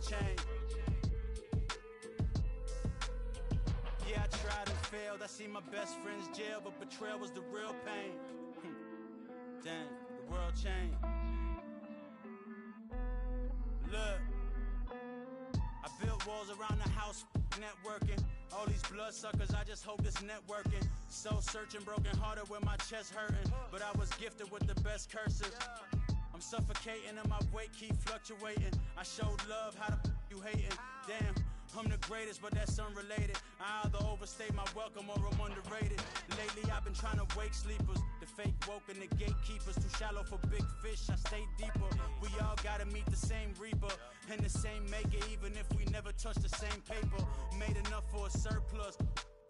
change. Yeah, I tried and failed. I see my best friends jail, but betrayal was the real pain. Dang, the world changed. Look, I built walls around the house, networking. All these bloodsuckers, I just hope this networking. Soul searching, broken hearted with my chest hurting. But I was gifted with the best cursive. I'm suffocating and my weight keep fluctuating. I showed love, how the you hating? Damn, I'm the greatest, but that's unrelated. I either overstay my welcome or I'm underrated. Lately I've been trying to wake sleepers. The fake woke and the gatekeepers. Too shallow for big fish, I stay deeper. We all gotta meet the same reaper and the same maker, even if we never touch the same paper. Made enough for a surplus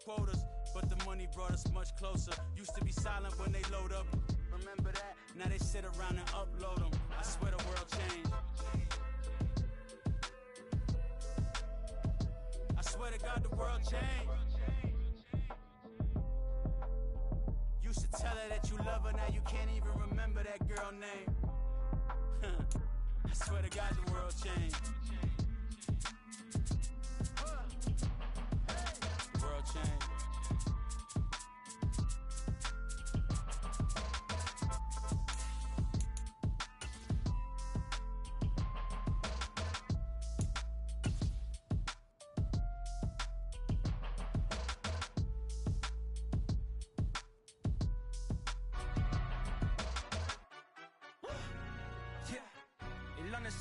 quotas, but the money brought us much closer. Used to be silent when they load up. Remember that? Now they sit around and upload them. I swear the world changed. I swear to God the world changed. Used to tell her that you love her, now you can't even remember that girl name. I swear to God the world changed. The world changed.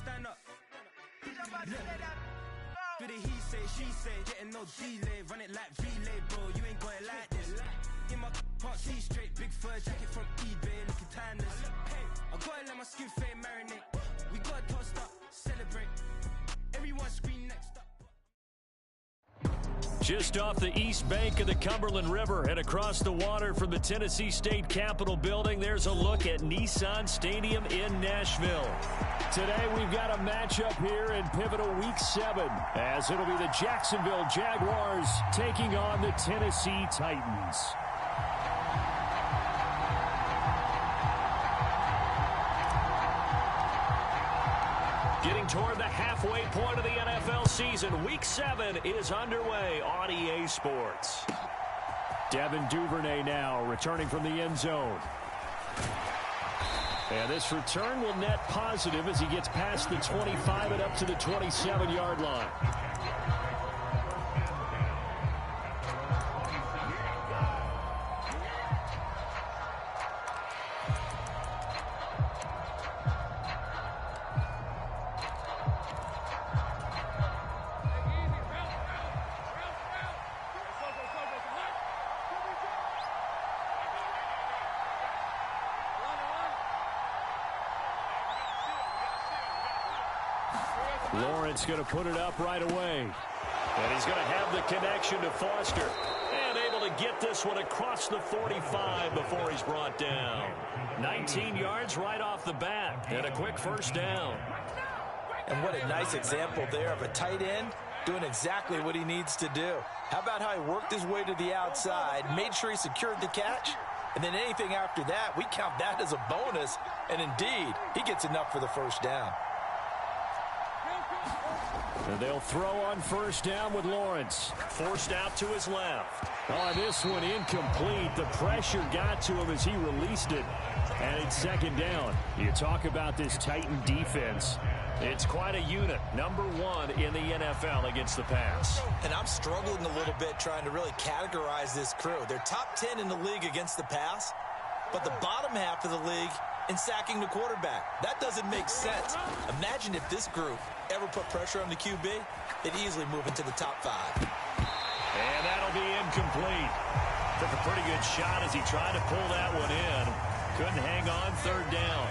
Stand up. Do the he say, she say, getting no delay, run it like relay, bro. You ain't got it like this. In my can't see straight, big fur jacket from eBay, looking timeless. Hey, I gotta let my skin fade marinate. We gotta toast up, celebrate. Everyone scream next up. Just off the east bank of the Cumberland River and across the water from the Tennessee State Capitol building, there's a look at Nissan Stadium in Nashville. Today we've got a matchup here in pivotal week 7 as it'll be the Jacksonville Jaguars taking on the Tennessee Titans. Getting toward the halfway point of the NFL season, Week 7 is underway on EA Sports. Devin Duvernay now returning from the end zone. And this return will net positive as he gets past the 25 and up to the 27-yard line. Lawrence going to put it up right away. And he's going to have the connection to Foster. And able to get this one across the 45 before he's brought down. 19 yards right off the bat. And a quick first down. And what a nice example there of a tight end doing exactly what he needs to do. How about how he worked his way to the outside, made sure he secured the catch, and then anything after that, we count that as a bonus. And indeed, he gets enough for the first down. And they'll throw on first down with Lawrence. Forced out to his left. Oh, this one incomplete. The pressure got to him as he released it. And it's second down. You talk about this Titan defense. It's quite a unit. Number 1 in the NFL against the pass. And I'm struggling a little bit trying to really categorize this crew. They're top 10 in the league against the pass, but the bottom half of the league in sacking the quarterback. That doesn't make sense. Imagine if this group ever put pressure on the QB, they'd easily move into the top 5. And that'll be incomplete. Took a pretty good shot as he tried to pull that one in. Couldn't hang on, third down.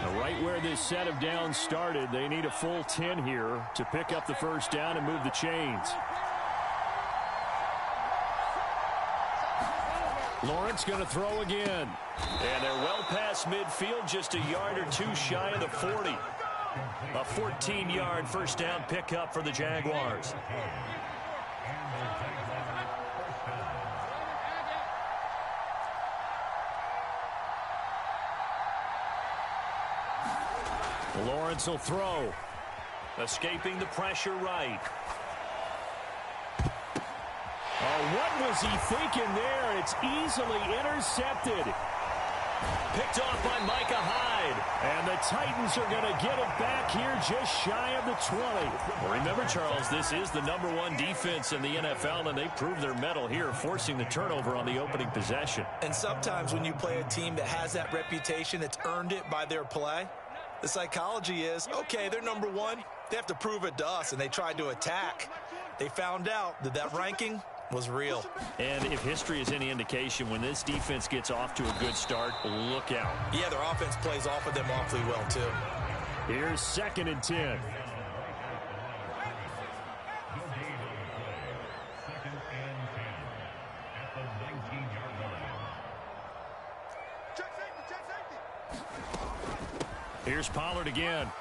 Now, right where this set of downs started, they need a full 10 here to pick up the first down and move the chains. Lawrence going to throw again. And they're well past midfield, just a yard or two shy of the 40. A 14-yard first down pickup for the Jaguars. Lawrence will throw. Escaping the pressure right. Oh, what was he thinking there? It's easily intercepted. Picked off by Micah Hyde. And the Titans are going to get it back here just shy of the 20. Well, remember, Charles, this is the #1 defense in the NFL, and they proved their mettle here, forcing the turnover on the opening possession. And sometimes when you play a team that has that reputation, that's earned it by their play, the psychology is, okay, they're #1. They have to prove it to us, and they tried to attack. They found out that that ranking was real. And if history is any indication, when this defense gets off to a good start, look out. Yeah, their offense plays off of them awfully well, too. Here's 2nd and 10. Here's Pollard again.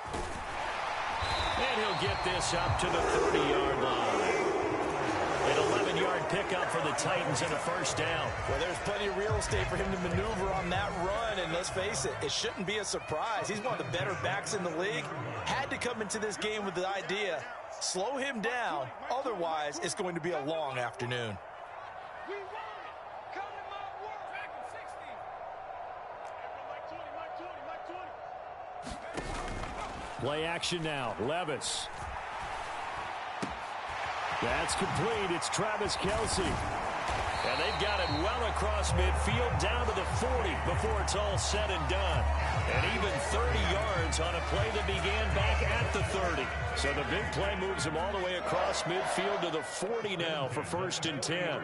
And he'll get this up to the 30-yard line. An 11-yard pickup for the Titans and a first down. Well, there's plenty of real estate for him to maneuver on that run, and let's face it, it shouldn't be a surprise. He's one of the better backs in the league. Had to come into this game with the idea, slow him down, otherwise it's going to be a long afternoon. Play action now. Levis. That's complete. It's Travis Kelce. And they've got it well across midfield down to the 40 before it's all said and done. And even 30 yards on a play that began back at the 30. So the big play moves him all the way across midfield to the 40 now for 1st and 10.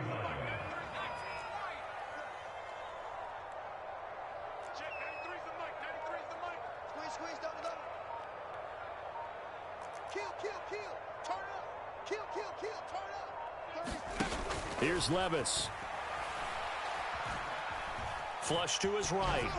Here's Levis. Flush to his right.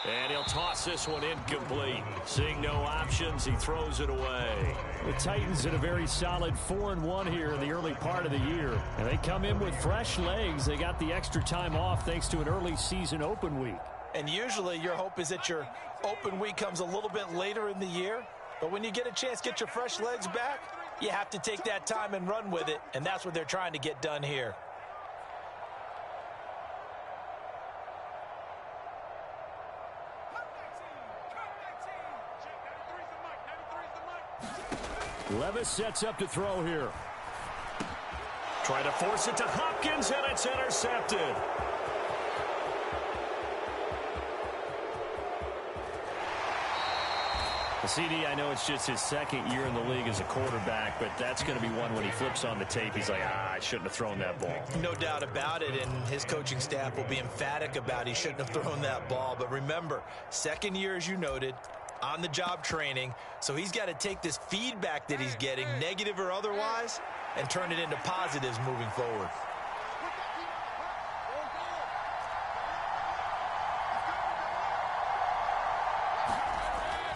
And he'll toss this one incomplete. Seeing no options, he throws it away. The Titans had a very solid 4-1 here in the early part of the year. And they come in with fresh legs. They got the extra time off thanks to an early season open week. And usually your hope is that your open week comes a little bit later in the year. But when you get a chance to get your fresh legs back, you have to take that time and run with it, and that's what they're trying to get done here. Levis sets up to throw here. Try to force it to Hopkins, and it's intercepted. CD, I know it's just his 2nd year in the league as a quarterback, but that's going to be one when he flips on the tape. He's like, I shouldn't have thrown that ball. No doubt about it, and his coaching staff will be emphatic about he shouldn't have thrown that ball. But remember, 2nd year, as you noted, on-the-job training, so he's got to take this feedback that he's getting, negative or otherwise, and turn it into positives moving forward.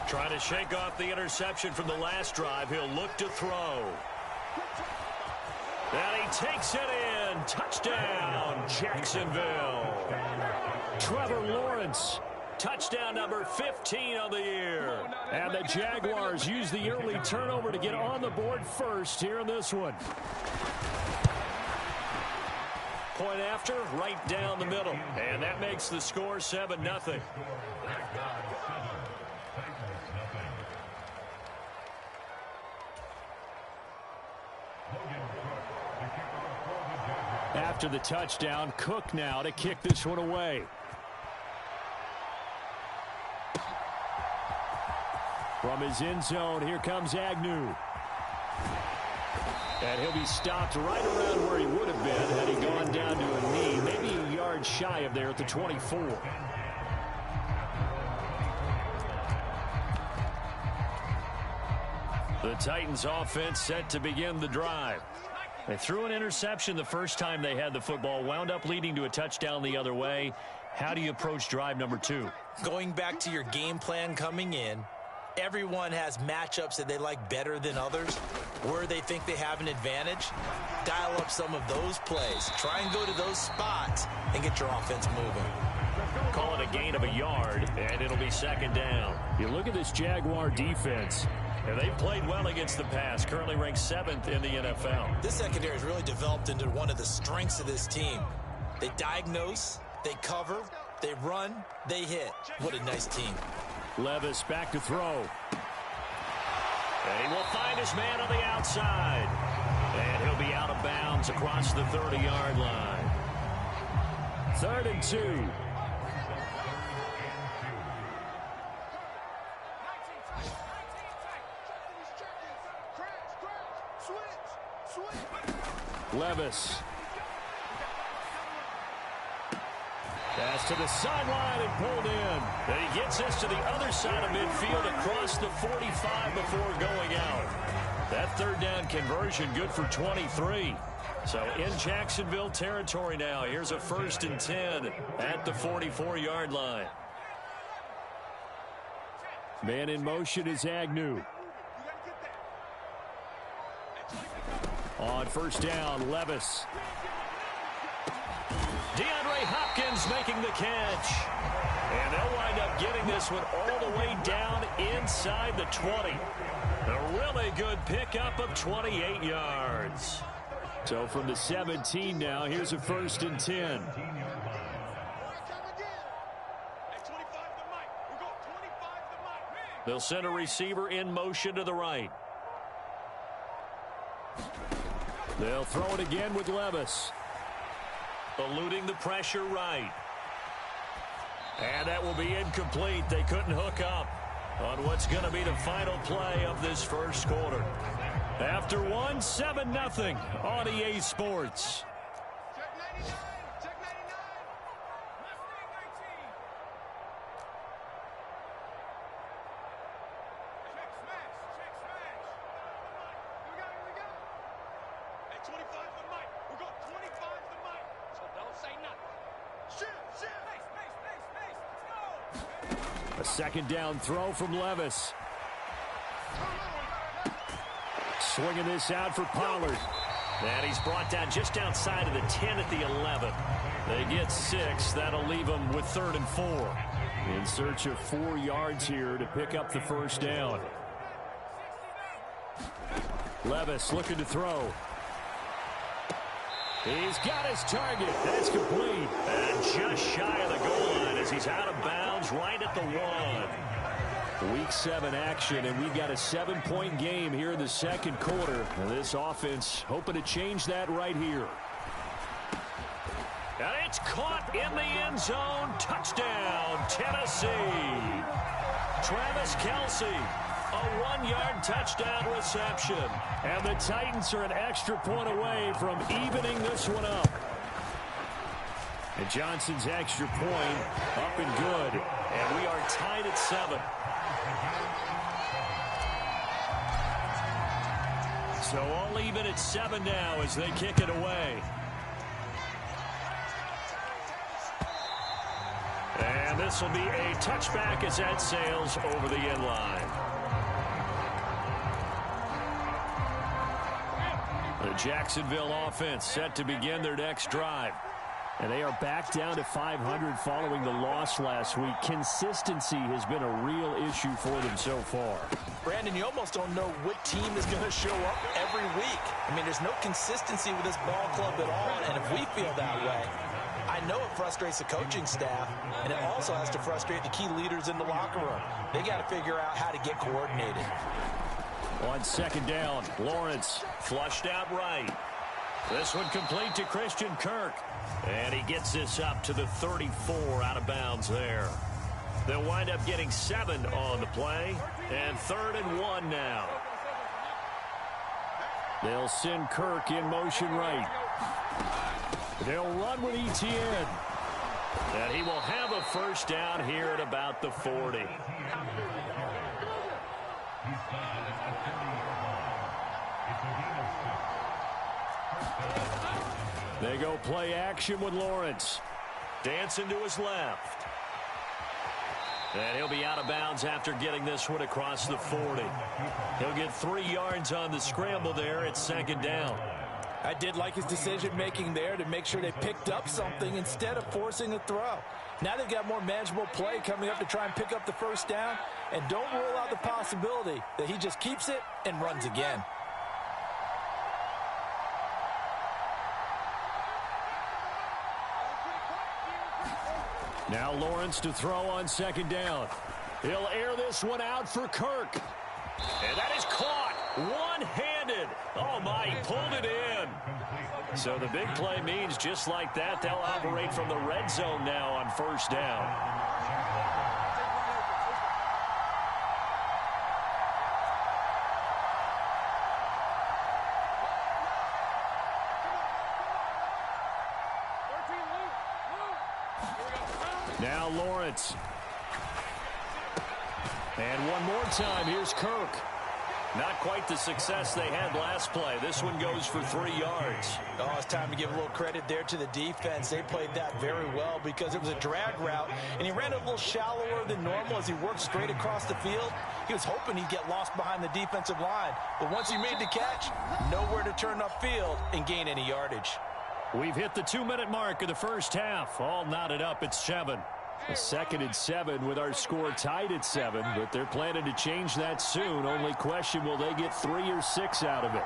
Trying to shake off the interception from the last drive. He'll look to throw. And he takes it in. Touchdown, Jacksonville. Trevor Lawrence. Touchdown number 15 on the year. And the Jaguars use the early turnover to get on the board first here in this one. Point after, right down the middle. And that makes the score 7-0. After the touchdown, Cook now to kick this one away. From his end zone, here comes Agnew. And he'll be stopped right around where he would have been had he gone down to a knee, maybe a yard shy of there at the 24. The Titans offense set to begin the drive. They threw an interception the first time they had the football, wound up leading to a touchdown the other way. How do you approach drive number 2? Going back to your game plan coming in, everyone has matchups that they like better than others, where they think they have an advantage. Dial up some of those plays. Try and go to those spots and get your offense moving. Call it a gain of a yard, and it'll be 2nd down. You look at this Jaguar defense. And they've played well against the pass, currently ranked 7th in the NFL. This secondary has really developed into one of the strengths of this team. They diagnose, they cover, they run, they hit. What a nice team. Levis back to throw. And he will find his man on the outside. And he'll be out of bounds across the 30-yard line. 3rd and 2. Levis. Pass to the sideline and pulled in. And he gets this to the other side of midfield across the 45 before going out. That 3rd down conversion good for 23. So in Jacksonville territory now. Here's a 1st and 10 at the 44-yard line. Man in motion is Agnew. On 1st down, Levis. DeAndre Hopkins making the catch. And they'll wind up getting this one all the way down inside the 20. A really good pickup of 28 yards. So from the 17 now, here's a 1st and 10. They'll send a receiver in motion to the right. They'll throw it again with Levis. Eluding the pressure right. And that will be incomplete. They couldn't hook up on what's going to be the final play of this first quarter. After 7-0 on EA Sports. A 2nd down throw from Levis. Swinging this out for Pollard. And he's brought down just outside of the 10 at the 11. They get 6. That'll leave them with 3rd and 4. In search of 4 yards here to pick up the 1st down. Levis looking to throw. He's got his target. That's complete. And just shy of the goal line as he's out of bounds right at the 1. Week 7 action, and we've got a 7-point game here in the 2nd quarter. And this offense hoping to change that right here. And it's caught in the end zone. Touchdown, Tennessee. Travis Kelce. A 1-yard touchdown reception. And the Titans are an extra point away from evening this one up. And Johnson's extra point up and good. And we are tied at 7. So all even at 7 now as they kick it away. And this will be a touchback as that sails over the end line. The Jacksonville offense set to begin their next drive. And they are back down to 500 following the loss last week. Consistency has been a real issue for them so far. Brandon, you almost don't know what team is going to show up every week. I mean, there's no consistency with this ball club at all, and if we feel that way, I know it frustrates the coaching staff, and it also has to frustrate the key leaders in the locker room. They got to figure out how to get coordinated. On 2nd down, Lawrence flushed out right. This one complete to Christian Kirk. And he gets this up to the 34 out of bounds there. They'll wind up getting 7 on the play. And 3rd and 1 now. They'll send Kirk in motion right. They'll run with Etienne. And he will have a 1st down here at about the 40. They go play action with Lawrence. Dancing to his left. And he'll be out of bounds after getting this one across the 40. He'll get 3 yards on the scramble there at 2nd down. I did like his decision-making there to make sure they picked up something instead of forcing a throw. Now they've got more manageable play coming up to try and pick up the first down. And don't rule out the possibility that he just keeps it and runs again. Now Lawrence to throw on second down. He'll air this one out for Kirk. And that is caught one-handed. Oh, my, he pulled it in. So the big play means just like that, they'll operate from the red zone now on first down. Now Lawrence. And one more time, here's Kirk. Not quite the success they had last play. This one goes for 3 yards. Oh, it's time to give a little credit there to the defense. They played that very well because it was a drag route, and he ran a little shallower than normal as he worked straight across the field. He was hoping he'd get lost behind the defensive line, but once he made the catch, nowhere to turn upfield and gain any yardage. We've hit the 2-minute mark of the first half. All knotted up at 7. A second and 7 with our score tied at 7, but they're planning to change that soon. Only question, will they get 3 or 6 out of it?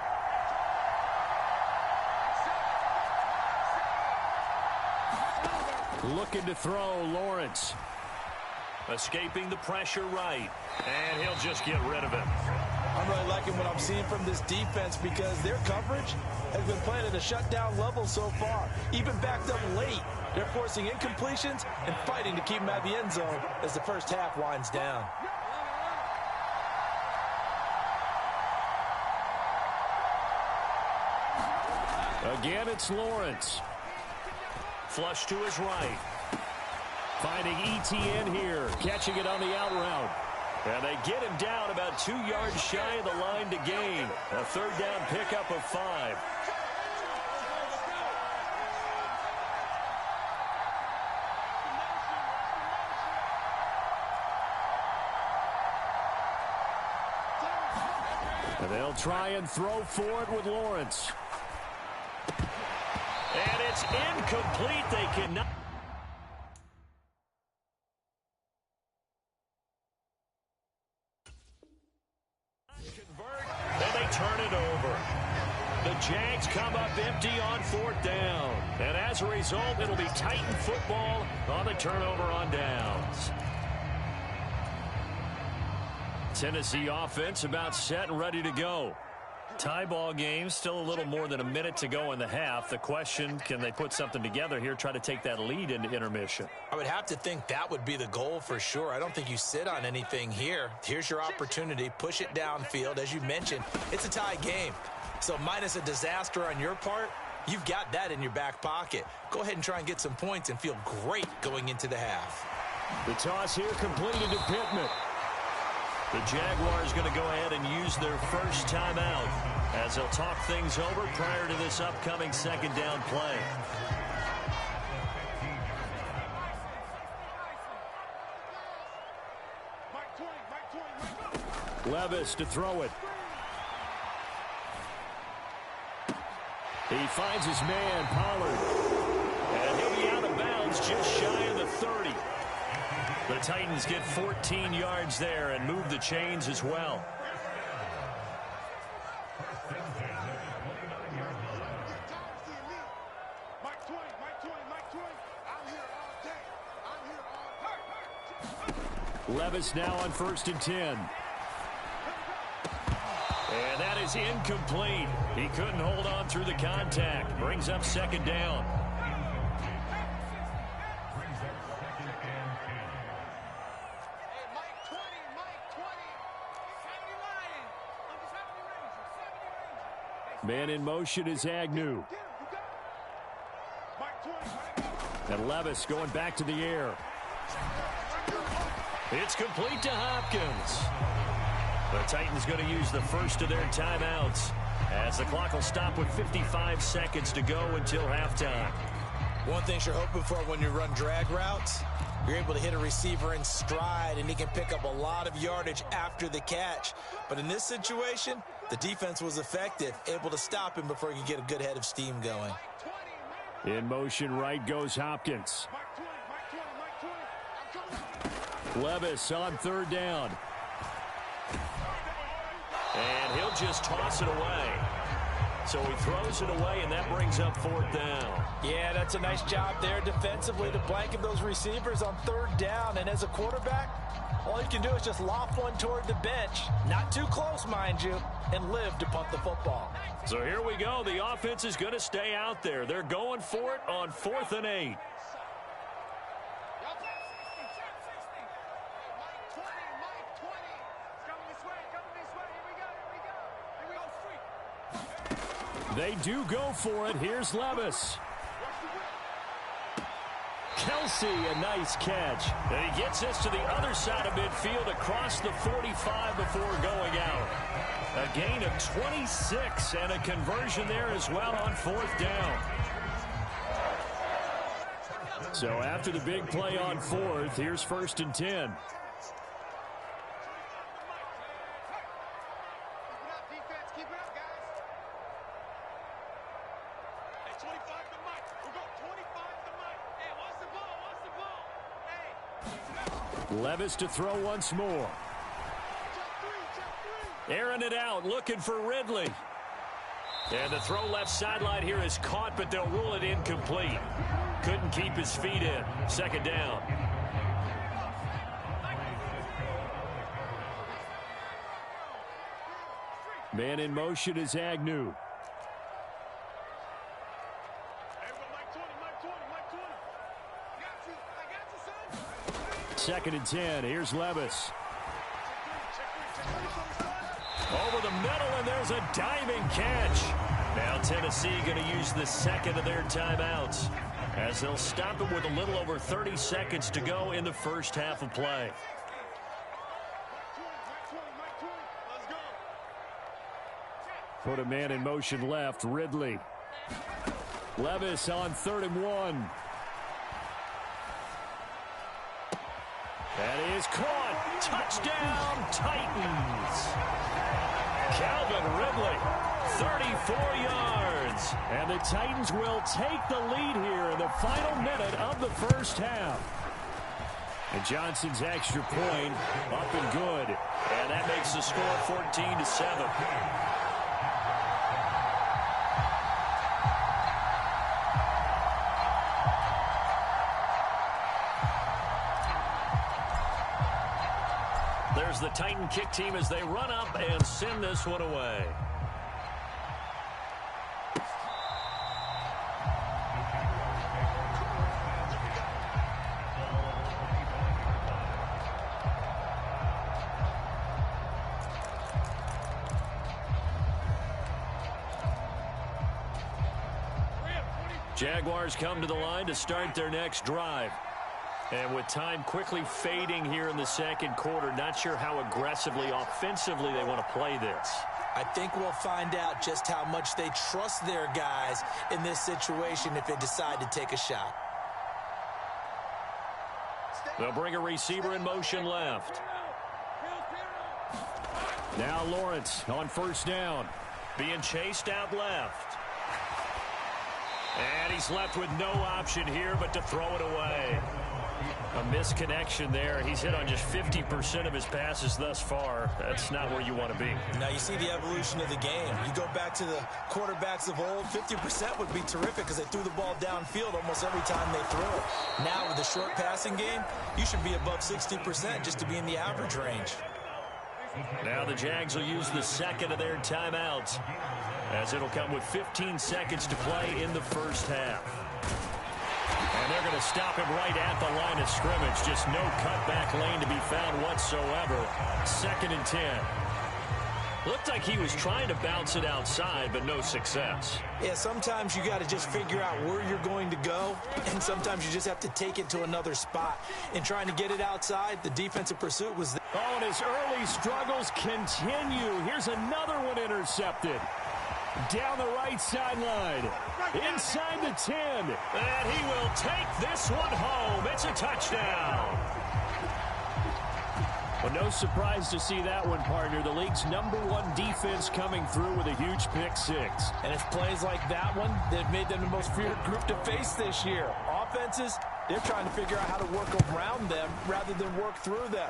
Looking to throw, Lawrence. Escaping the pressure right, and he'll just get rid of it. I'm really liking what I'm seeing from this defense because their coverage has been playing at a shutdown level so far. Even backed up late, they're forcing incompletions and fighting to keep them out of the end zone as the first half winds down. Again, it's Lawrence. Flush to his right. Finding ETN here, catching it on the out route. And they get him down about 2 yards shy of the line to gain. A third down pickup of 5. And they'll try and throw for it with Lawrence. And it's incomplete. They cannot. And they turn it over. The Jags come up empty on 4th down. And as a result, it'll be Titan football on the turnover on downs. Tennessee offense about set and ready to go. Tie ball game, still a little more than a minute to go in the half. The question, can they put something together here, try to take that lead into intermission? I would have to think that would be the goal for sure. I don't think you sit on anything here. Here's your opportunity. Push it downfield. As you mentioned, it's a tie game. So minus a disaster on your part, you've got that in your back pocket. Go ahead and try and get some points and feel great going into the half. The toss here completed to Pittman. The Jaguars going to go ahead and use their first timeout as they'll talk things over prior to this upcoming second down play. Levis to throw it. He finds his man, Pollard. And he'll be out of bounds just shy of the 30. The Titans get 14 yards there and move the chains as well. Levis now on 1st and 10. And that is incomplete. He couldn't hold on through the contact. Brings up second down. Man in motion is Agnew. And Levis going back to the air. It's complete to Hopkins. The Titans going to use the first of their timeouts as the clock will stop with 55 seconds to go until halftime. One thing you're hoping for when you run drag routes, you're able to hit a receiver in stride and he can pick up a lot of yardage after the catch. But in this situation, the defense was effective, able to stop him before he could get a good head of steam going. In motion right goes Hopkins. Levis on third down. And he'll just toss it away. So he throws it away, and that brings up fourth down. Yeah, that's a nice job there defensively to blanket those receivers on third down. And as a quarterback, all you can do is just loft one toward the bench. Not too close, mind you, and live to punt the football. So here we go. The offense is going to stay out there. They're going for it on 4th and 8. They do go for it. Here's Levis. Kelsey, a nice catch. And he gets this to the other side of midfield across the 45 before going out. A gain of 26 and a conversion there as well on 4th down. So after the big play on 4th, here's 1st and 10. Levis to throw once more. Airing it out, looking for Ridley. And the throw left sideline here is caught, but they'll rule it incomplete. Couldn't keep his feet in. 2nd down. Man in motion is Agnew. 2nd and 10. Here's Levis. Over the middle, and there's a diving catch. Now Tennessee going to use the second of their timeouts as they'll stop it with a little over 30 seconds to go in the first half of play. Put a man in motion left, Ridley. Levis on 3rd and 1. That is caught. Touchdown, Titans. Calvin Ridley, 34 yards. And the Titans will take the lead here in the final minute of the first half. And Johnson's extra point up and good. And that makes the score 14-7. There's the Titan kick team as they run up and send this one away. Jaguars come to the line to start their next drive. And with time quickly fading here in the second quarter, not sure how aggressively, offensively they want to play this. I think we'll find out just how much they trust their guys in this situation if they decide to take a shot. They'll bring a receiver in motion left. Now Lawrence on 1st down. Being chased out left. And he's left with no option here but to throw it away. A misconnection there. He's hit on just 50% of his passes thus far. That's not where you want to be. Now you see the evolution of the game. You go back to the quarterbacks of old, 50% would be terrific because they threw the ball downfield almost every time they threw it. Now with the short passing game, you should be above 60% just to be in the average range. Now the Jags will use the second of their timeouts as it'll come with 15 seconds to play in the first half. And they're going to stop him right at the line of scrimmage. Just no cutback lane to be found whatsoever. 2nd and 10. Looked like he was trying to bounce it outside, but no success. Yeah, sometimes you got to just figure out where you're going to go, and sometimes you just have to take it to another spot. In trying to get it outside, the defensive pursuit was there. Oh, and his early struggles continue. Here's another one intercepted. Down the right sideline. Inside the 10. And he will take this one home. It's a touchdown. Well, no surprise to see that one, partner. The league's #1 defense coming through with a huge pick-6. And it's plays like that one that made them the most feared group to face this year. Offenses They're trying to figure out how to work around them rather than work through them.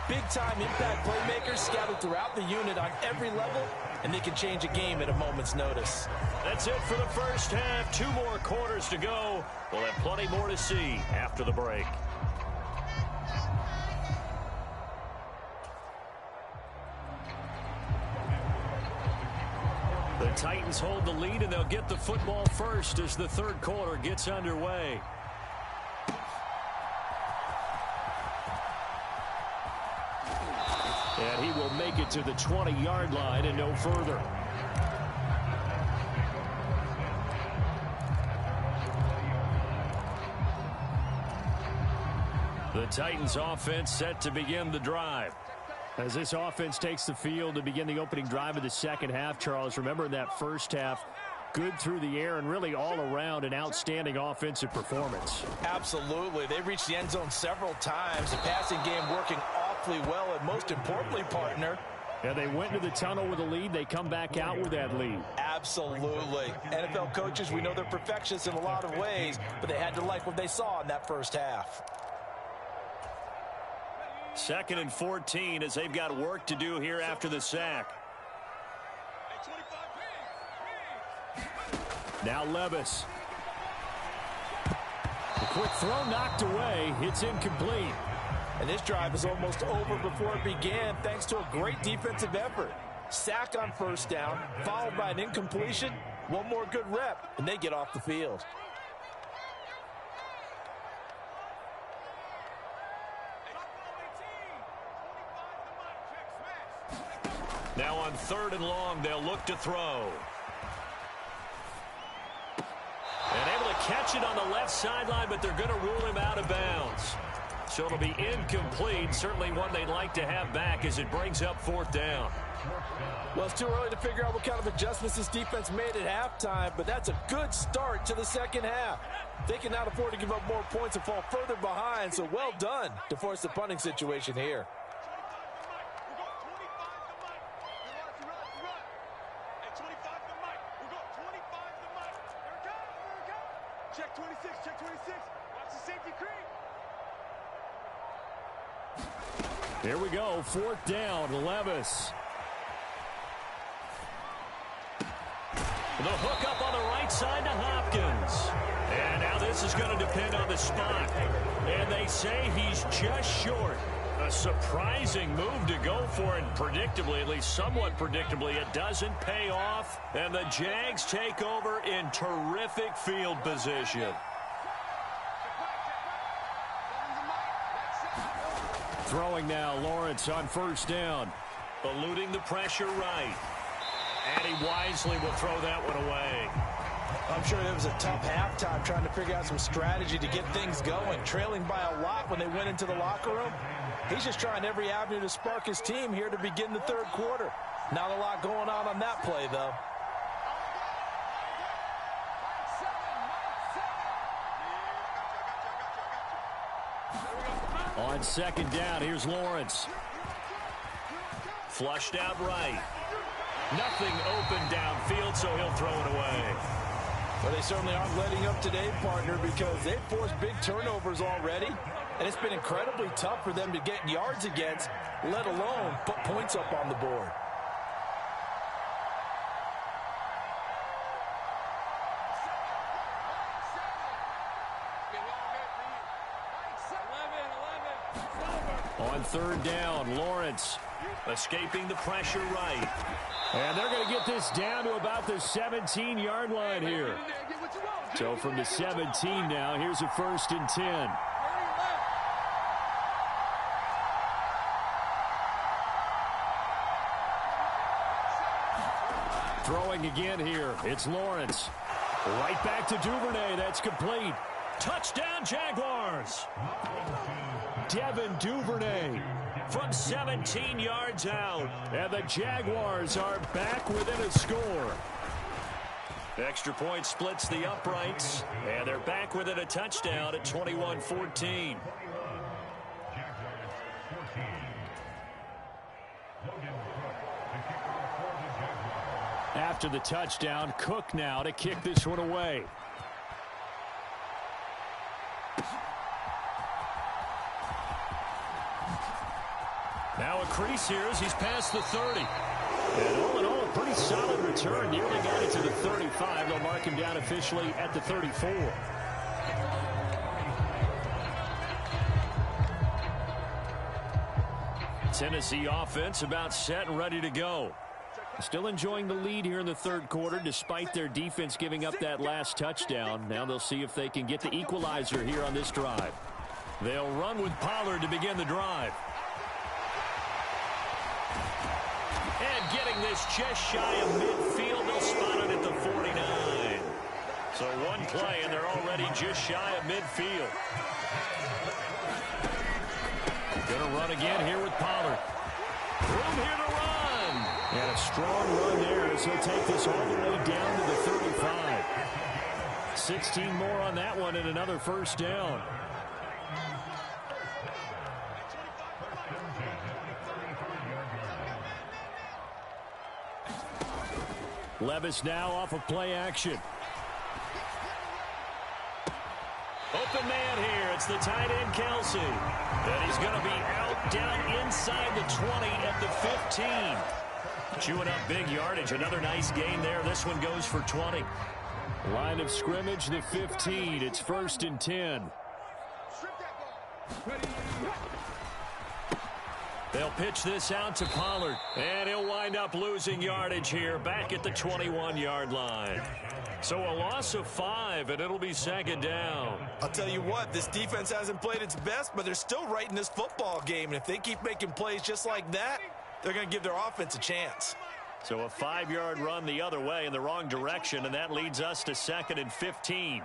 Big-time impact playmakers scattered throughout the unit on every level, and they can change a game at a moment's notice. That's it for the first half. 2 more quarters to go. We'll have plenty more to see after the break. The Titans hold the lead, and they'll get the football first as the third quarter gets underway. And he will make it to the 20-yard line and no further. The Titans offense set to begin the drive. As this offense takes the field to begin the opening drive of the second half, Charles, remember in that first half, good through the air and really all around an outstanding offensive performance. Absolutely. They reached the end zone several times. The passing game working awfully well, and most importantly, partner, yeah, they went to the tunnel with a lead. They come back out with that lead. Absolutely. NFL coaches, we know they're perfectionists in a lot of ways, but they had to like what they saw in that first half. 2nd and 14 as they've got work to do here after the sack. Now Levis. The quick throw knocked away. It's incomplete. And this drive is almost over before it began thanks to a great defensive effort. Sack on first down, followed by an incompletion. One more good rep, and they get off the field. Now on 3rd and long, they'll look to throw. And able to catch it on the left sideline, but they're going to rule him out of bounds. So it'll be incomplete. Certainly one they'd like to have back as it brings up 4th down. Well, it's too early to figure out what kind of adjustments this defense made at halftime, but that's a good start to the second half. They cannot afford to give up more points and fall further behind, so well done to force the punting situation here. Check 26, check 26. Watch the safety creep. Here we go, 4th down, Levis. The hook up on the right side to Hopkins. And now this is going to depend on the spot. And they say he's just short. A surprising move to go for, and predictably, at least somewhat predictably, it doesn't pay off. And the Jags take over in terrific field position. Throwing now, Lawrence on 1st down. Eluding the pressure right. And he wisely will throw that one away. I'm sure it was a tough halftime trying to figure out some strategy to get things going. Trailing by a lot when they went into the locker room. He's just trying every avenue to spark his team here to begin the third quarter. Not a lot going on that play, though. On 2nd down, here's Lawrence. Flushed out right. Nothing open downfield, so he'll throw it away. Well, they certainly aren't letting up today, partner, because they've forced big turnovers already. And it's been incredibly tough for them to get yards against, let alone put points up on the board. On 3rd down, Lawrence escaping the pressure right. And they're going to get this down to about the 17-yard line here. So from the 17 now, here's a 1st and 10. Throwing again here, it's Lawrence. Right back to Duvernay, that's complete. Touchdown, Jaguars! Devin Duvernay from 17 yards out. And the Jaguars are back within a score. Extra point splits the uprights. And they're back within a touchdown at 21-14. After the touchdown, Cook now to kick this one away. Now a crease here as he's past the 30. And all in all, a pretty solid return. Nearly got it to the 35. They'll mark him down officially at the 34. Tennessee offense about set and ready to go. Still enjoying the lead here in the third quarter despite their defense giving up that last touchdown. Now they'll see if they can get the equalizer here on this drive. They'll run with Pollard to begin the drive. And getting this just shy of midfield, they'll spot it at the 49. So one play and they're already just shy of midfield. Gonna run again here with Pollard. Room here to run. And a strong run there as he'll take this all the way down to the 35. 16 more on that one and another first down. Levis now off of play action. Open man here. It's the tight end, Kelsey. And he's going to be out down inside the 20 at the 15. Chewing up big yardage. Another nice gain there. This one goes for 20. Line of scrimmage, the 15. It's 1st and 10. They'll pitch this out to Pollard. And he'll wind up losing yardage here back at the 21-yard line. So a loss of 5, and it'll be 2nd down. I'll tell you what, this defense hasn't played its best, but they're still right in this football game. And if they keep making plays just like that, they're going to give their offense a chance. So a 5-yard run the other way in the wrong direction, and that leads us to 2nd and 15.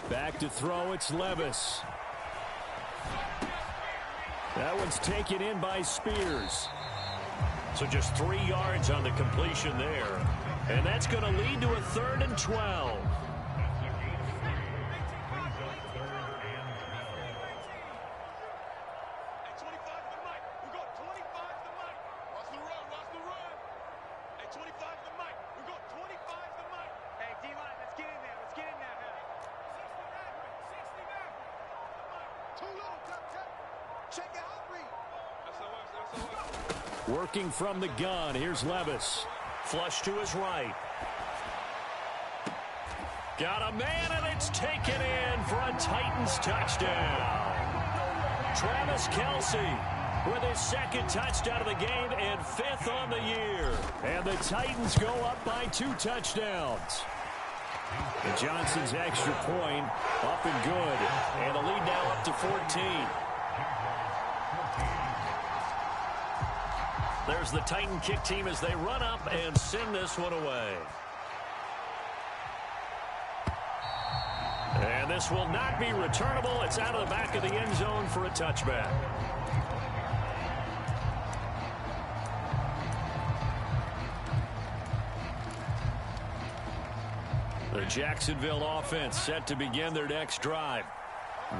Back to throw, it's Levis. That one's taken in by Spears. So just 3 yards on the completion there. And that's going to lead to a 3rd and 12. Working from the gun, here's Levis. Flush to his right. Got a man, and it's taken in for a Titans touchdown. Travis Kelce with his 2nd touchdown of the game and 5th on the year. And the Titans go up by 2 touchdowns. And Johnson's extra point up and good. And the lead now up to 14. There's the Titan kick team as they run up and send this one away. And this will not be returnable. It's out of the back of the end zone for a touchback. The Jacksonville offense set to begin their next drive.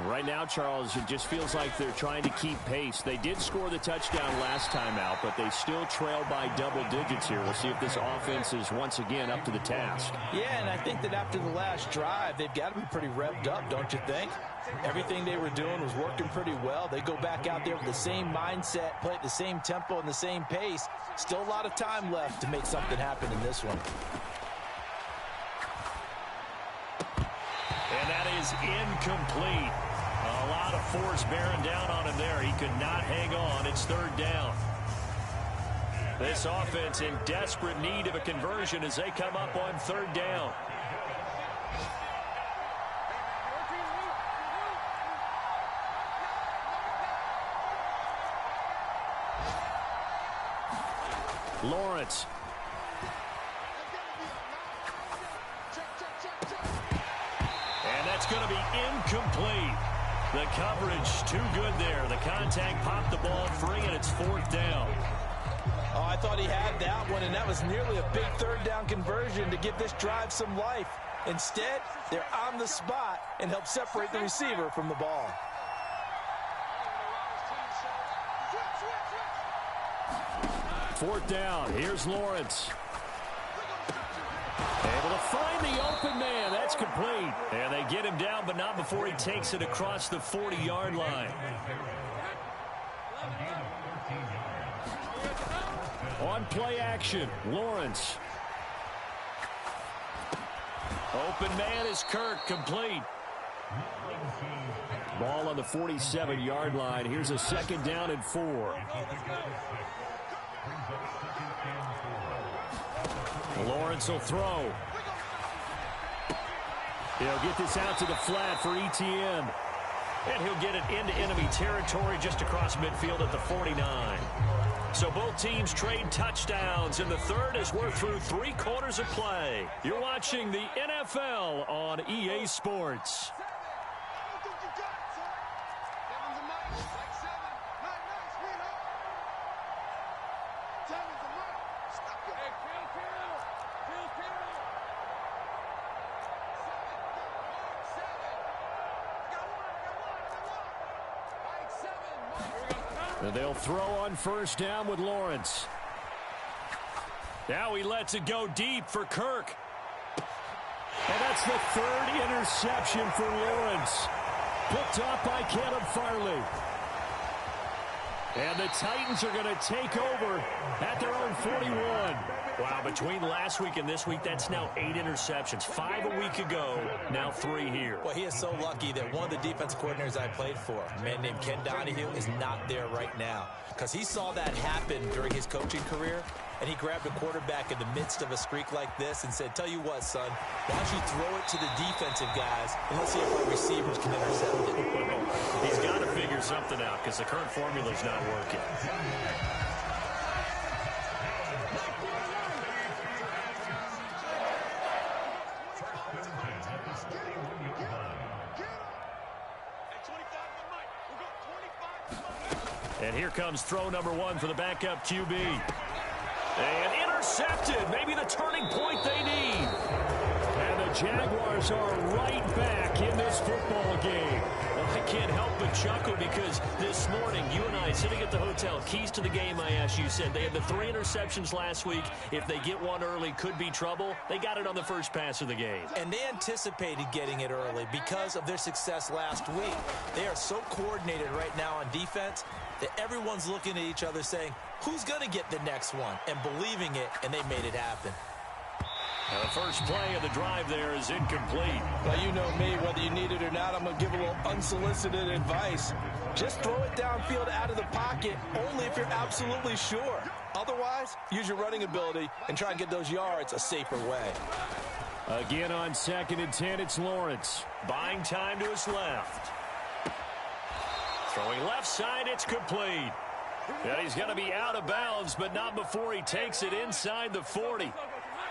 Right now, Charles, it just feels like they're trying to keep pace. They did score the touchdown last time out, but they still trail by double digits here. We'll see if this offense is once again up to the task. Yeah, and I think that after the last drive, they've got to be pretty revved up, don't you think? Everything they were doing was working pretty well. They go back out there with the same mindset, play at the same tempo and the same pace. Still a lot of time left to make something happen in this one. And that is incomplete. A lot of force bearing down on him there. He could not hang on. It's 3rd down. This offense in desperate need of a conversion as they come up on 3rd down. Lawrence. That's going to be incomplete. The coverage too good there. The contact popped the ball free, and it's 4th down. Oh, I thought he had that one, and that was nearly a big 3rd down conversion to give this drive some life. Instead, they're on the spot and help separate the receiver from the ball. Fourth down. Here's Lawrence. Able to find the open man. That's complete. And they get him down, but not before he takes it across the 40-yard line. On play action, Lawrence. Open man is Kirk, complete. Ball on the 47-yard line. Here's a 2nd down and 4. Lawrence will throw. He'll get this out to the flat for Etienne. And he'll get it into enemy territory just across midfield at the 49. So both teams trade touchdowns, and the third as we're through 3 quarters of play. You're watching the NFL on EA Sports. And they'll throw on 1st down with Lawrence. Now he lets it go deep for Kirk. And that's the 3rd interception for Lawrence. Picked off by Caleb Farley. And the Titans are going to take over at their own 41. Wow, between last week and this week, that's now 8 interceptions. 5 a week ago, now 3 here. Well, he is so lucky that one of the defense coordinators I played for, a man named Ken Donahue, is not there right now. Because he saw that happen during his coaching career, and he grabbed a quarterback in the midst of a streak like this and said, tell you what, son, why don't you throw it to the defensive guys, and let's see if our receivers can intercept it. Well, he's got to figure something out because the current formula is not working. And here comes throw number 1 for the backup QB. And intercepted. Maybe the turning point they need. And the Jaguars are right back in this football game. Well, I can't help but chuckle because this morning, you and I sitting at the hotel, keys to the game, I asked you, said they had the 3 interceptions last week. If they get one early, could be trouble. They got it on the first pass of the game. And they anticipated getting it early because of their success last week. They are so coordinated right now on defense that everyone's looking at each other saying, who's going to get the next one? And believing it, and they made it happen. Now the first play of the drive there is incomplete. Well, you know me, whether you need it or not, I'm going to give a little unsolicited advice. Just throw it downfield out of the pocket, only if you're absolutely sure. Otherwise, use your running ability and try and get those yards a safer way. Again on 2nd and 10, it's Lawrence. Buying time to his left. Throwing left side, it's complete. And he's going to be out of bounds, but not before he takes it inside the 40.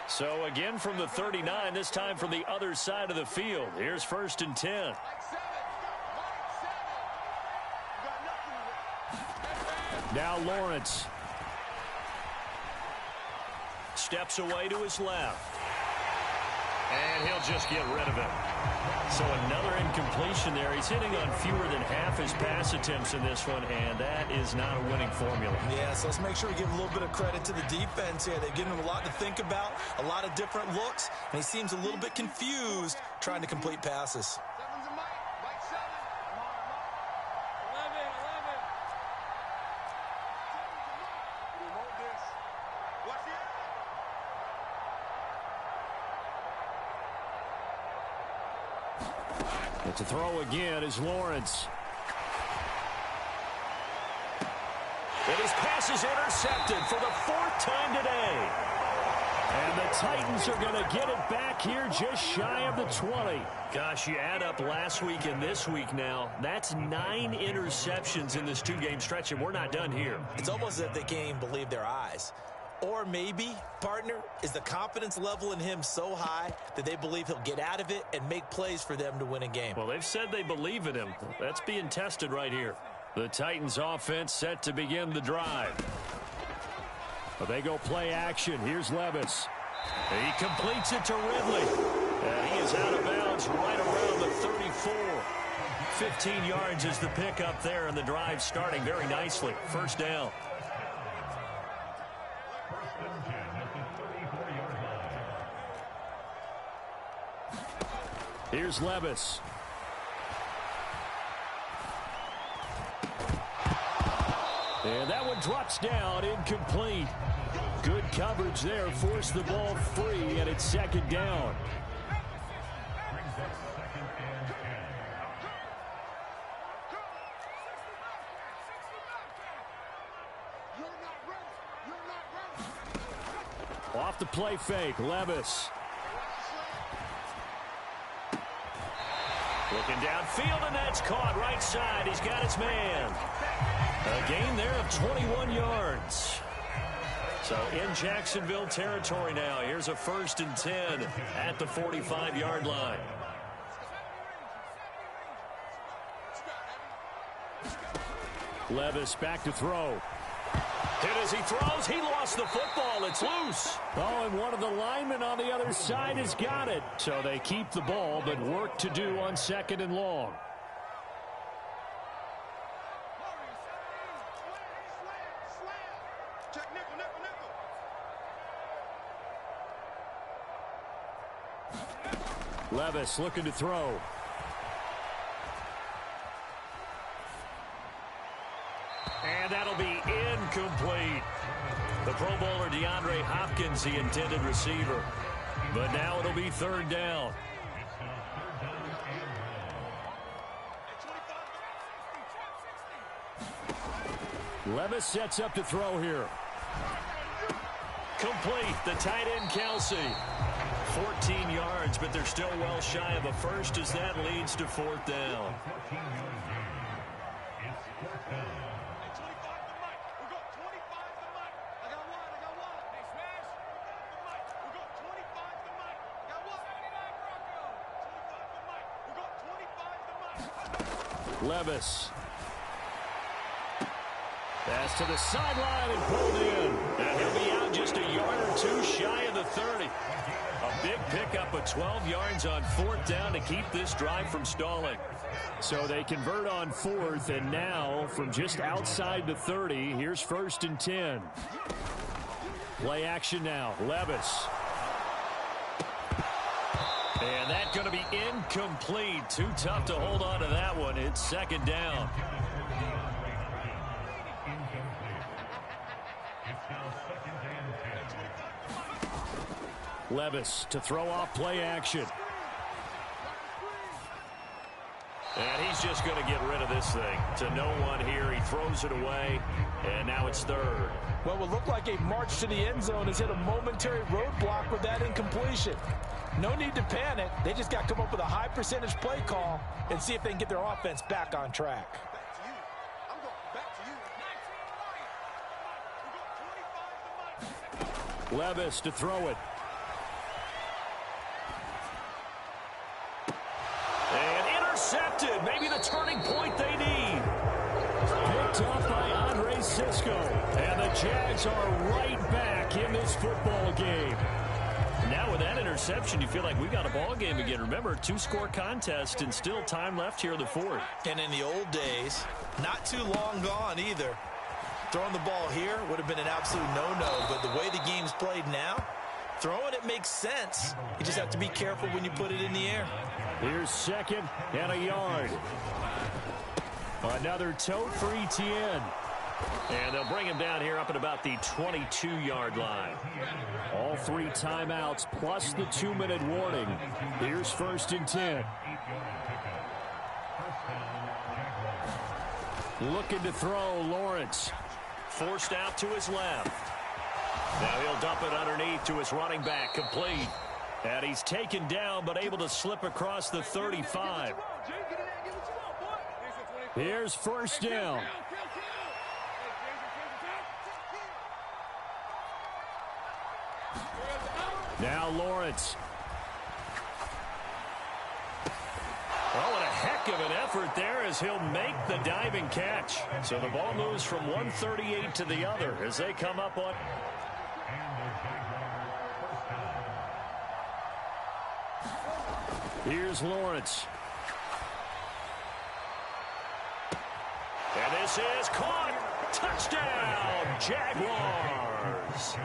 So again from the 39, this time from the other side of the field. Here's 1st and 10. Now Lawrence. Steps away to his left. And he'll just get rid of it. So another incompletion there. He's hitting on fewer than half his pass attempts in this one, and that is not a winning formula. Yeah, so let's make sure we give a little bit of credit to the defense here. They've given him a lot to think about, a lot of different looks, and he seems a little bit confused trying to complete passes. To throw again is Lawrence. And his pass is intercepted for the 4th time today. And the Titans are going to get it back here just shy of the 20. Gosh, you add up last week and this week now, that's 9 interceptions in this 2-game stretch, and we're not done here. It's almost as if they can't even believe their eyes. Or maybe, partner, is the confidence level in him so high that they believe he'll get out of it and make plays for them to win a game. Well, they've said they believe in him. That's being tested right here. The Titans offense set to begin the drive. But they go play action. Here's Levis. He completes it to Ridley. And he is out of bounds right around the 34. 15 yards is the pickup there, and the drive starting very nicely. 1st down. Here's Levis. And that one drops down, incomplete. Good coverage there, forced the ball free, and it's second down. Off the play fake, Levis. Looking downfield, and that's caught right side. He's got his man. A gain there of 21 yards. So in Jacksonville territory now. Here's a 1st and 10 at the 45-yard line. Levis back to throw. Hit as he throws. He lost the football. It's loose. Oh, and one of the linemen on the other side has got it. So they keep the ball, but work to do on 2nd and long. Levis looking to throw. And that'll be incomplete. The Pro Bowler DeAndre Hopkins, the intended receiver. But now it'll be 3rd down. Levis sets up to throw here. Complete. The tight end, Kelsey. 14 yards, but they're still well shy of a first as that leads to 4th down. Levis. Pass to the sideline and pulled in. And he'll be out just a yard or two shy of the 30. A big pickup of 12 yards on 4th down to keep this drive from stalling. So they convert on 4th, and now from just outside the 30, here's 1st and 10. Play action now. Levis. And that's going to be incomplete. Too tough to hold on to that one. It's 2nd down. Levis to throw off play action. And he's just going to get rid of this thing. To no one here. He throws it away. And now it's 3rd. What would look like a march to the end zone has hit a momentary roadblock with that incompletion. No need to panic. They just got to come up with a high percentage play call and see if they can get their offense back on track. Levis to throw it. And intercepted. Maybe the turning point they need. Picked off by Andre Cisco. And the Jags are right back in this football game. Now with that interception, you feel like we got a ball game again. Remember, 2-score contest and still time left here in the 4th. And in the old days, not too long gone either. Throwing the ball here would have been an absolute no-no, but the way the game's played now, throwing it makes sense. You just have to be careful when you put it in the air. Here's 2nd and a yard. Another tote for Etienne. And they'll bring him down here up at about the 22-yard line. All 3 timeouts plus the 2-minute warning. Here's 1st and 10. Looking to throw, Lawrence. Forced out to his left. Now he'll dump it underneath to his running back, complete. And he's taken down but able to slip across the 35. Here's 1st down. Now Lawrence. Oh, and a heck of an effort there as he'll make the diving catch. So the ball moves from 138 to the other as they come up on. Here's Lawrence. And this is caught. Touchdown, Jaguars.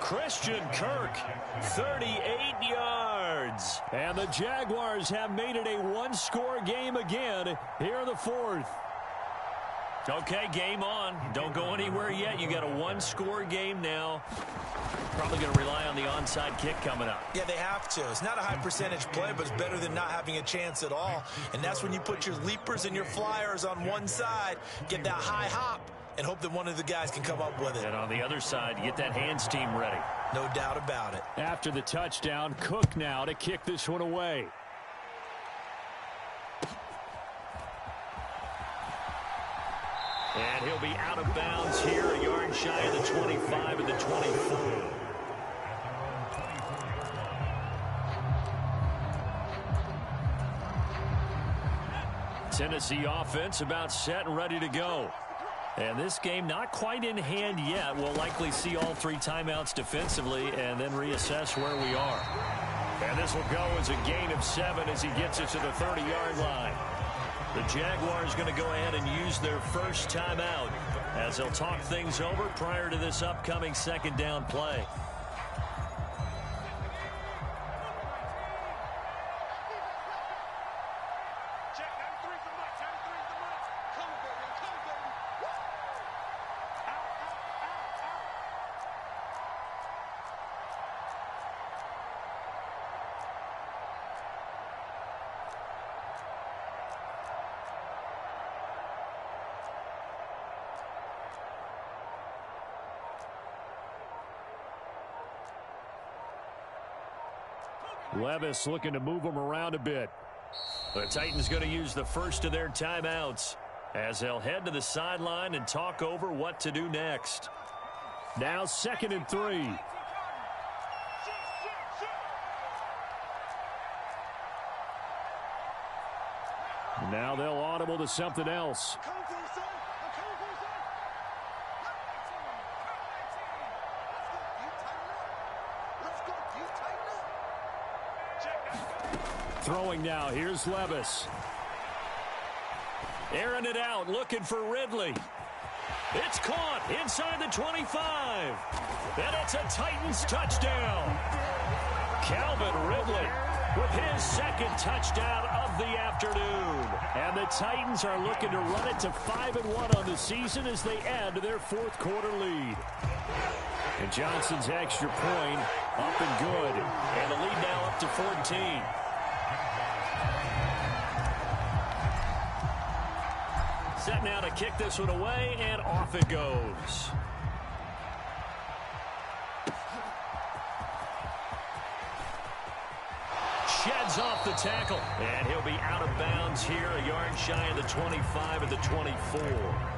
Christian Kirk, 38 yards. yards. And the Jaguars have made it a one-score game again here in the fourth. Okay, game on. Don't go anywhere yet. You got a one-score game now. Probably going to rely on the onside kick coming up. Yeah, they have to. It's not a high percentage play, but it's better than not having a chance at all. And that's when you put your leapers and your flyers on one side, get that high hop, and hope that one of the guys can come up with it. And on the other side, you get that hands team ready. No doubt about it. After the touchdown, Cook now to kick this one away. And he'll be out of bounds here, a yard shy of the 25 and the 24. Tennessee offense about set and ready to go. And this game not quite in hand yet. We'll likely see all three timeouts defensively and then reassess where we are. And this will go as a gain of 7 as he gets it to the 30-yard line. The Jaguars going to go ahead and use their first timeout as they'll talk things over prior to this upcoming second down play. Levis looking to move them around a bit. The Titans going to use the first of their timeouts as they'll head to the sideline and talk over what to do next. Now 2nd and 3. Now they'll audible to something else. Throwing now, here's Levis. Airing it out, looking for Ridley. It's caught inside the 25. And it's a Titans touchdown. Calvin Ridley with his second touchdown of the afternoon. And the Titans are looking to run it to 5-1 on the season as they add to their fourth quarter lead. And Johnson's extra point up and good. And the lead now up to 14. Set now to kick this one away, and off it goes. Sheds off the tackle, and he'll be out of bounds here, a yard shy of the 25 at the 24.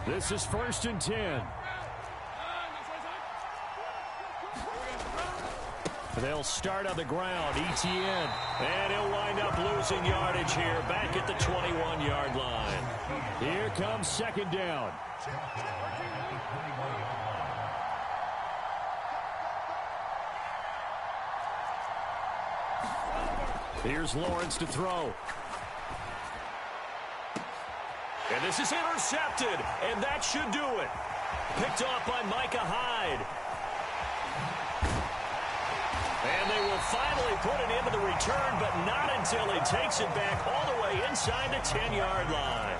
This is 1st and 10. They'll start on the ground. Etienne. And he'll wind up losing yardage here back at the 21-yard line. Here comes 2nd down. Here's Lawrence to throw. And this is intercepted, and that should do it. Picked off by Micah Hyde. And they will finally put it into the return, but not until he takes it back all the way inside the 10-yard line.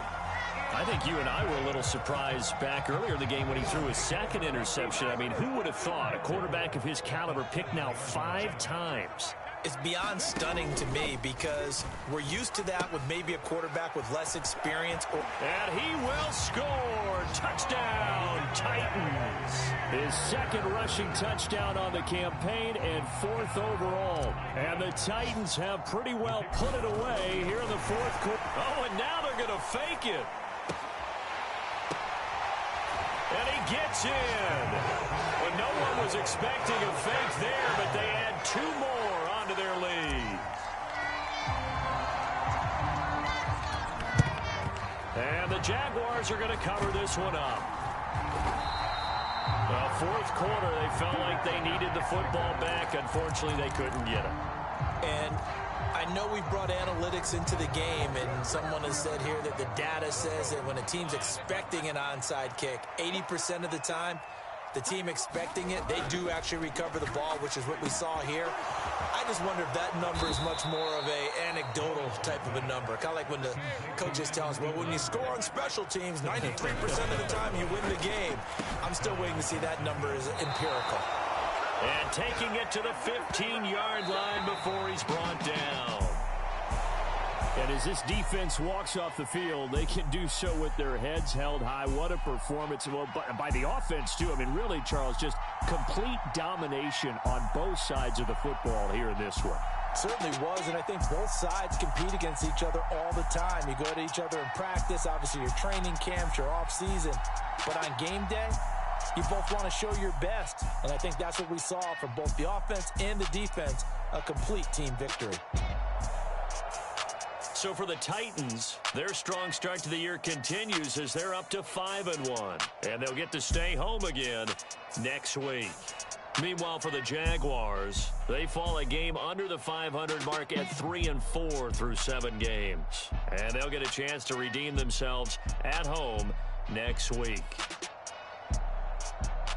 I think you and I were a little surprised back earlier in the game when he threw his second interception. I mean, who would have thought a quarterback of his caliber picked now 5 times? It's beyond stunning to me because we're used to that with maybe a quarterback with less experience. And he will score. Touchdown, Titans. His second rushing touchdown on the campaign and 4th overall. And the Titans have pretty well put it away here in the 4th quarter. Oh, and now they're going to fake it. And he gets in. Well, no one was expecting a fake there, but they add 2 more onto their lead. And the Jaguars are going to cover this one up. Well, 4th quarter, they felt like they needed the football back. Unfortunately, they couldn't get it. And I know we've brought analytics into the game, and someone has said here that the data says that when a team's expecting an onside kick, 80% of the time, the team expecting it, they do actually recover the ball, which is what we saw here. I just wonder if that number is much more of a anecdotal type of a number. Kind of like when the coaches tell us, well, when you score on special teams, 93% of the time you win the game. I'm still waiting to see that number is empirical. And taking it to the 15-yard line before he's brought down. And as this defense walks off the field, they can do so with their heads held high. What a performance. Well, by the offense, too. I mean, really, Charles, just complete domination on both sides of the football here in this one. Certainly was, and I think both sides compete against each other all the time. You go to each other in practice, obviously your training camps, your off-season. But on game day, you both want to show your best. And I think that's what we saw from both the offense and the defense, a complete team victory. So for the Titans, their strong start to the year continues as they're up to 5-1. And they'll get to stay home again next week. Meanwhile, for the Jaguars, they fall a game under the 500 mark at 3-4 through 7 games. And they'll get a chance to redeem themselves at home next week.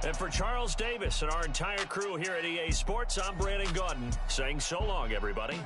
And for Charles Davis and our entire crew here at EA Sports, I'm Brandon Gaudin saying so long, everybody.